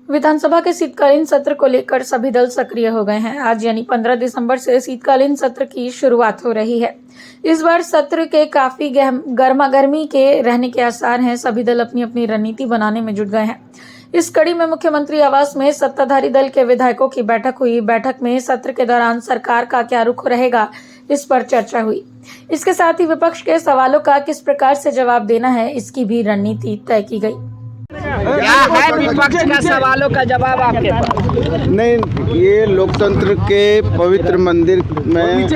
विधानसभा के शीतकालीन सत्र को लेकर सभी दल सक्रिय हो गए हैं। आज यानी 15 दिसंबर से शीतकालीन सत्र की शुरुआत हो रही है। इस बार सत्र के काफी गर्मागर्मी के रहने के आसार हैं। सभी दल अपनी अपनी रणनीति बनाने में जुट गए हैं। इस कड़ी में मुख्यमंत्री आवास में सत्ताधारी दल के विधायकों की बैठक हुई। बैठक में सत्र के दौरान सरकार का क्या रुख रहेगा, इस पर चर्चा हुई। इसके साथ ही विपक्ष के सवालों का किस प्रकार से जवाब देना है, इसकी भी रणनीति तय की गई। क्या है विपक्ष का सवालों का जवाब आपके पास? नहीं, ये लोकतंत्र के पवित्र मंदिर में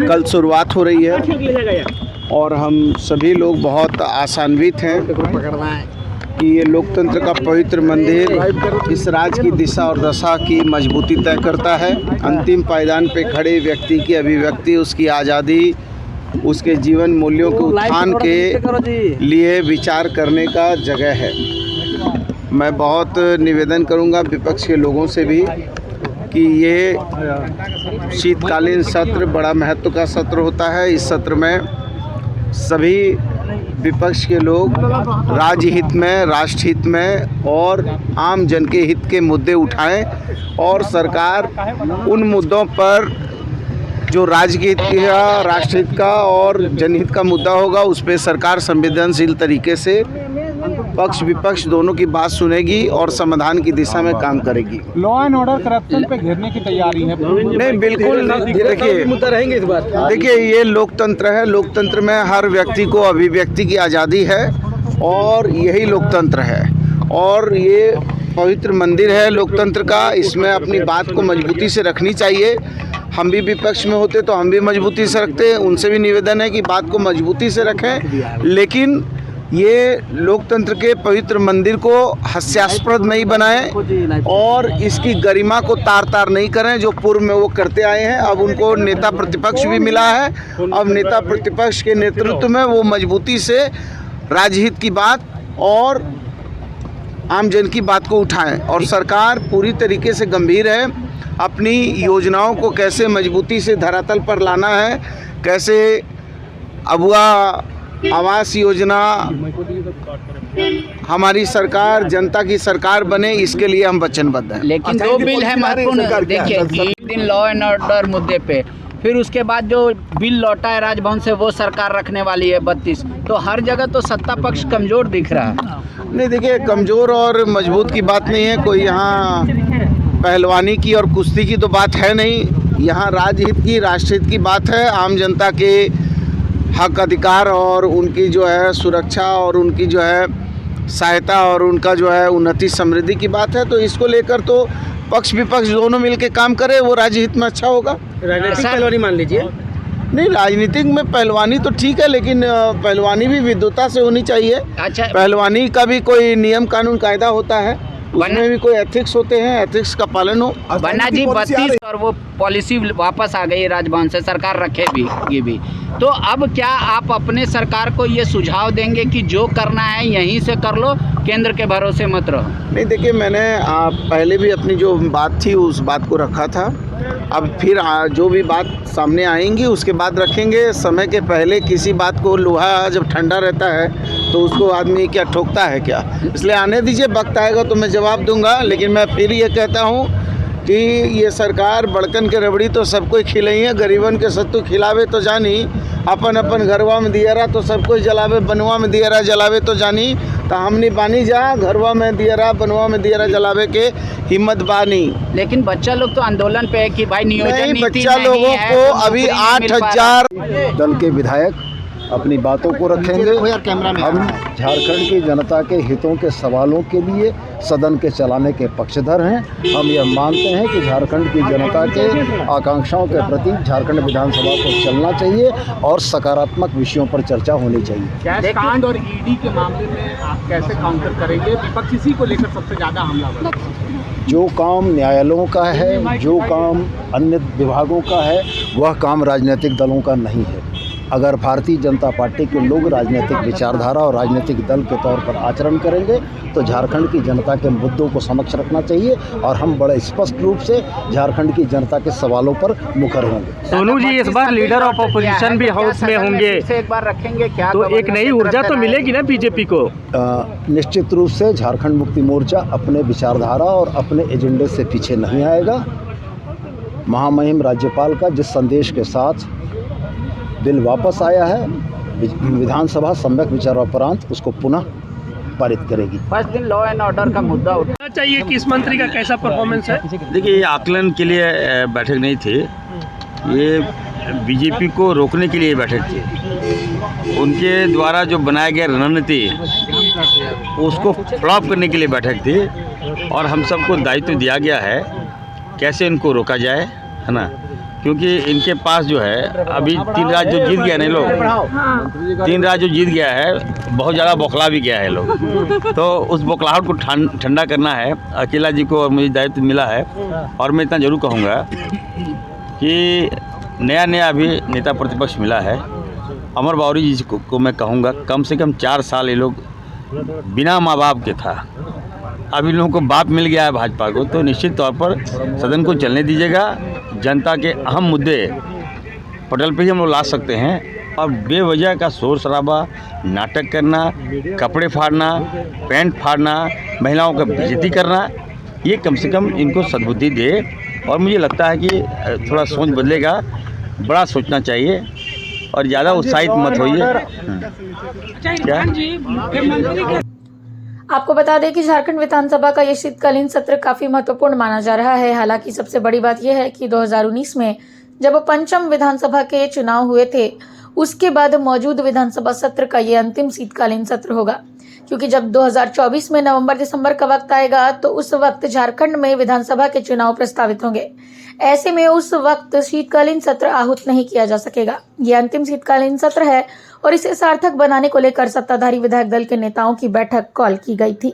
कल शुरुआत हो रही है और हम सभी लोग बहुत आशान्वित हैं कि ये लोकतंत्र का पवित्र मंदिर इस राज्य की दिशा और दशा की मजबूती तय करता है। अंतिम पायदान पे खड़े व्यक्ति की अभिव्यक्ति, उसकी आज़ादी, उसके जीवन मूल्यों के उत्थान के लिए विचार करने का जगह है। मैं बहुत निवेदन करूंगा विपक्ष के लोगों से भी कि ये शीतकालीन सत्र बड़ा महत्व का सत्र होता है। इस सत्र में सभी विपक्ष के लोग राज्य हित में, राष्ट्र हित में और आम जन के हित के मुद्दे उठाएं और सरकार उन मुद्दों पर जो राज्य के हित का, राष्ट्र हित का और जनहित का मुद्दा होगा, उस पर सरकार संवेदनशील तरीके से पक्ष विपक्ष दोनों की बात सुनेगी और समाधान की दिशा में काम करेगी। लॉ एंड ऑर्डर करप्शन पे घेरने की तैयारी है? नहीं, बिल्कुल। देखिए ये लोकतंत्र है। लोकतंत्र में हर व्यक्ति को अभिव्यक्ति की आज़ादी है और यही लोकतंत्र है। और ये पवित्र मंदिर है लोकतंत्र का, इसमें अपनी बात को मजबूती से रखनी चाहिए। हम भी विपक्ष में होते तो हम भी मजबूती से रखते हैं। उनसे भी निवेदन है कि बात को मजबूती से रखें, लेकिन ये लोकतंत्र के पवित्र मंदिर को हास्यास्पद नहीं बनाएं और इसकी गरिमा को तार तार नहीं करें जो पूर्व में वो करते आए हैं। अब उनको नेता प्रतिपक्ष भी मिला है। अब नेता प्रतिपक्ष के नेतृत्व में वो मजबूती से राजहित की बात और आम जन की बात को उठाएं और सरकार पूरी तरीके से गंभीर है। अपनी योजनाओं को कैसे मजबूती से धरातल पर लाना है, कैसे अबुआ आवास योजना हमारी सरकार जनता की सरकार बने, इसके लिए हम वचनबद्ध हैं। लेकिन दो बिल है महत्वपूर्ण। देखिए, एक दिन लॉ एंड ऑर्डर मुद्दे पे, फिर उसके बाद जो बिल लौटा है राजभवन से वो सरकार रखने वाली है 32। तो हर जगह तो सत्ता पक्ष कमजोर दिख रहा है। नहीं, देखिए कमज़ोर और मजबूत की बात नहीं है। कोई यहाँ पहलवानी की और कुश्ती की तो बात है नहीं। यहाँ राजहित की, राष्ट्रहित की बात है। आम जनता के हक अधिकार और उनकी जो है सुरक्षा और उनकी जो है सहायता और उनका जो है उन्नति समृद्धि की बात है। तो इसको लेकर तो पक्ष विपक्ष दोनों मिलकर काम करे, वो राज्यहित में अच्छा होगा। राजनीतिक पहलवानी मान लीजिए। नहीं, राजनीतिक में पहलवानी तो ठीक है, लेकिन पहलवानी भी विद्वता से होनी चाहिए। अच्छा, पहलवानी का भी कोई नियम कानून कायदा होता है, उसमें भी कोई एथिक्स होते हैं, एथिक्स का पालन हो। बन्ना जी 32 और वो पॉलिसी वापस आ गई राजभवन से, सरकार रखेगी ये भी। तो अब क्या आप अपने सरकार को ये सुझाव देंगे कि जो करना है यहीं से कर लो, केंद्र के भरोसे मत रहो? नहीं, देखिए मैंने पहले भी अपनी जो बात थी उस बात को रखा था। अब फिर जो भी बात सामने आएंगी उसके बाद रखेंगे। समय के पहले किसी बात को, लोहा जब ठंडा रहता है तो उसको आदमी क्या ठोकता है क्या? इसलिए आने दीजिए, वक्त आएगा तो मैं जवाब दूंगा। लेकिन मैं फिर ये कहता हूँ कि ये सरकार बड़कन के रबड़ी तो सबको खिलाई है, गरीबन के सत्तू खिलावे तो जानी। अपन अपन घरवा में दियरा तो सबको जलावे, बनवा में दियरा जलावे तो जानी। तो हमने बानी जा घरवा में दियरा, बनवा में दियरा जलावे के हिम्मत बानी। लेकिन बच्चा लोग तो आंदोलन पे है कि भाई नियोजन नहीं, नीति बच्चा नहीं लोगों है, को तो अभी नौकरी नहीं मिल पा 8000 दल के विधायक अपनी बातों को रखेंगे। हम झारखंड की जनता के हितों के सवालों के लिए सदन के चलाने के पक्षधर हैं। हम यह मानते हैं कि झारखंड की जनता के आकांक्षाओं के प्रति झारखंड विधानसभा को चलना चाहिए और सकारात्मक विषयों पर चर्चा होनी चाहिए। कैश कांड और ईडी के मामले में आप कैसे काउंटर करेंगे? विपक्ष इसी को लेकर सबसे ज़्यादा हमलावर। जो काम न्यायालयों का है, जो काम अन्य विभागों का है, वह काम राजनीतिक दलों का नहीं है। अगर भारतीय जनता पार्टी के लोग राजनीतिक विचारधारा और राजनीतिक दल के तौर पर आचरण करेंगे तो झारखंड की जनता के मुद्दों को समक्ष रखना चाहिए और हम बड़े स्पष्ट रूप से झारखंड की जनता के सवालों पर मुखर होंगे। सोनू जी इस बार लीडर ऑफ अपोजिशन भी हाउस में होंगे, से एक बार रखेंगे क्या, तो एक नई ऊर्जा तो मिलेगी ना बीजेपी को। निश्चित रूप से झारखंड मुक्ति मोर्चा अपने विचारधारा और अपने एजेंडे से पीछे नहीं आएगा। महामहिम राज्यपाल का जिस संदेश के साथ बिल वापस आया है, विधानसभा सम्यक विचारोपरांत उसको पुनः पारित करेगी। फर्स्ट दिन लॉ एंड ऑर्डर का मुद्दा उठा चाहिए कि इस मंत्री का कैसा परफॉर्मेंस है। देखिए, ये आकलन के लिए बैठक नहीं थी, ये बीजेपी को रोकने के लिए बैठक थी। उनके द्वारा जो बनाया गया रणनीति उसको फ्लॉप करने के लिए बैठक थी और हम सबको दायित्व दिया गया है कैसे इनको रोका जाए, है ना। क्योंकि इनके पास जो है अभी 3 राज्य जो जीत गया ना लोग, 3 राज्य जो जीत गया है, बहुत ज़्यादा बौखला भी गया है लोग। तो उस बौखलाहट को ठंडा करना है। अकेला जी को और मुझे दायित्व मिला है और मैं इतना ज़रूर कहूँगा कि नया अभी नेता प्रतिपक्ष मिला है। अमर बावरी जी को मैं कहूँगा कम से कम 4 साल ये लोग बिना माँ बाप के था, अब इन लोगों को बाप मिल गया है भाजपा को, तो निश्चित तौर पर सदन को चलने दीजिएगा। जनता के अहम मुद्दे पटल पे ही हम लोग ला सकते हैं और बेवजह का शोर शराबा, नाटक करना, कपड़े फाड़ना, पैंट फाड़ना, महिलाओं का बेइज्जती करना, ये कम से कम इनको सद्बुद्धि दे। और मुझे लगता है कि थोड़ा सोच बदलेगा, बड़ा सोचना चाहिए और ज़्यादा उत्साहित मत होइए। क्या आपको बता दें कि झारखंड विधानसभा का ये शीतकालीन सत्र काफी महत्वपूर्ण माना जा रहा है। हालांकि सबसे बड़ी बात यह है कि 2019 में जब पंचम विधानसभा के चुनाव हुए थे, उसके बाद मौजूद विधानसभा सत्र का ये अंतिम शीतकालीन सत्र होगा, क्योंकि जब 2024 में नवंबर-दिसंबर का वक्त आएगा तो उस वक्त झारखंड में विधानसभा के चुनाव प्रस्तावित होंगे। ऐसे में उस वक्त शीतकालीन सत्र आहूत नहीं किया जा सकेगा। ये अंतिम शीतकालीन सत्र है और इसे सार्थक बनाने को लेकर सत्ताधारी विधायक दल के नेताओं की बैठक कॉल की गई थी।